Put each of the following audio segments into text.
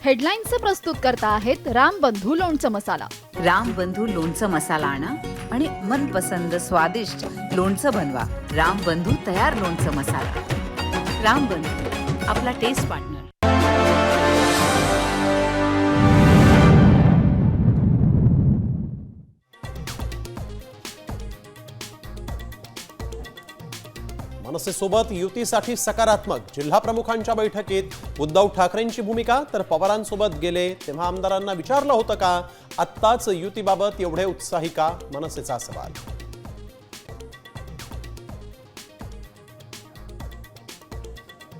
हेडलाईन्सचे प्रस्तुत करता आहेत रामबंधू लोणचं मसाला. रामबंधू लोणचं मसाला आणा आणि मनपसंद स्वादिष्ट लोणचं बनवा. रामबंधू तयार लोणचं मसाला. रामबंधू, आपला टेस्ट पार्टनर. मनसेसोबत युतीसाठी सकारात्मक. जिल्हा प्रमुखांच्या बैठकीत उद्धव ठाकरेंची भूमिका, तर पवारांसोबत गेले तेव्हा आमदारांना विचारलं होतं का? आत्ताच युतीबाबत एवढे उत्साही का? मनसेचा सवाल.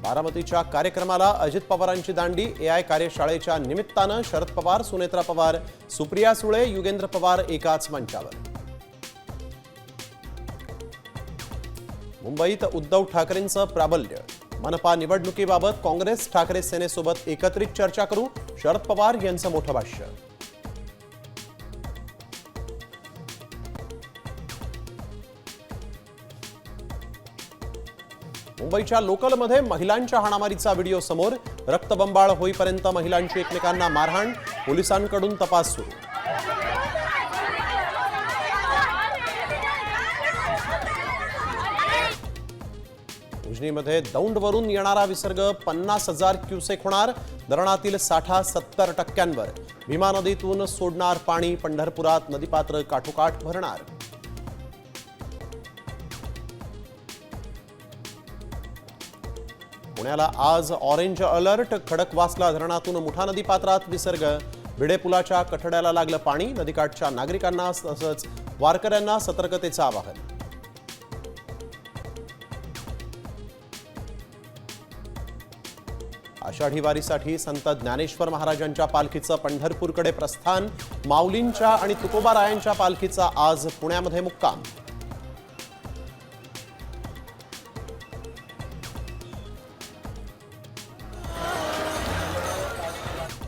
बारामतीच्या कार्यक्रमाला अजित पवारांची दांडी. AI कार्यशाळेच्या निमित्तानं शरद पवार, सुनेत्रा पवार, सुप्रिया सुळे, युगेंद्र पवार एकाच मंचावर. मुंबईत उद्धव ठाकरेंचं प्राबल्य. मनपा निवडणुकीबाबत काँग्रेस ठाकरे सेनेसोबत एकत्रित चर्चा करू, शरद पवार यांचं मोठं भाष्य. मुंबईच्या लोकलमध्ये महिलांच्या हाणामारीचा व्हिडिओ समोर. रक्तबंबाळ होईपर्यंत महिलांची एकमेकांना मारहाण, पोलिसांकडून तपास सुरू. उजनीमध्ये दौंडवरून येणारा विसर्ग 50,000 क्युसेक होणार. धरणातील साठा 70%. भीमा नदीतून सोडणार पाणी. पंढरपुरात नदीपात्र काठोकाठ भरणार. पुण्याला आज ऑरेंज अलर्ट. खडकवासला धरणातून मुठा नदीपात्रात विसर्ग. भिडे पुलाच्या कठड्याला लागलं पाणी. नदीकाठच्या नागरिकांना तसंच वारकऱ्यांना सतर्कतेचं आवाहन. आषाढी वारीसाठी संत ज्ञानेश्वर महाराजांच्या पालखीचं पंढरपूरकडे प्रस्थान. माऊलींच्या आणि तुकोबारायांच्या पालखीचा आज पुण्यामध्ये मुक्काम.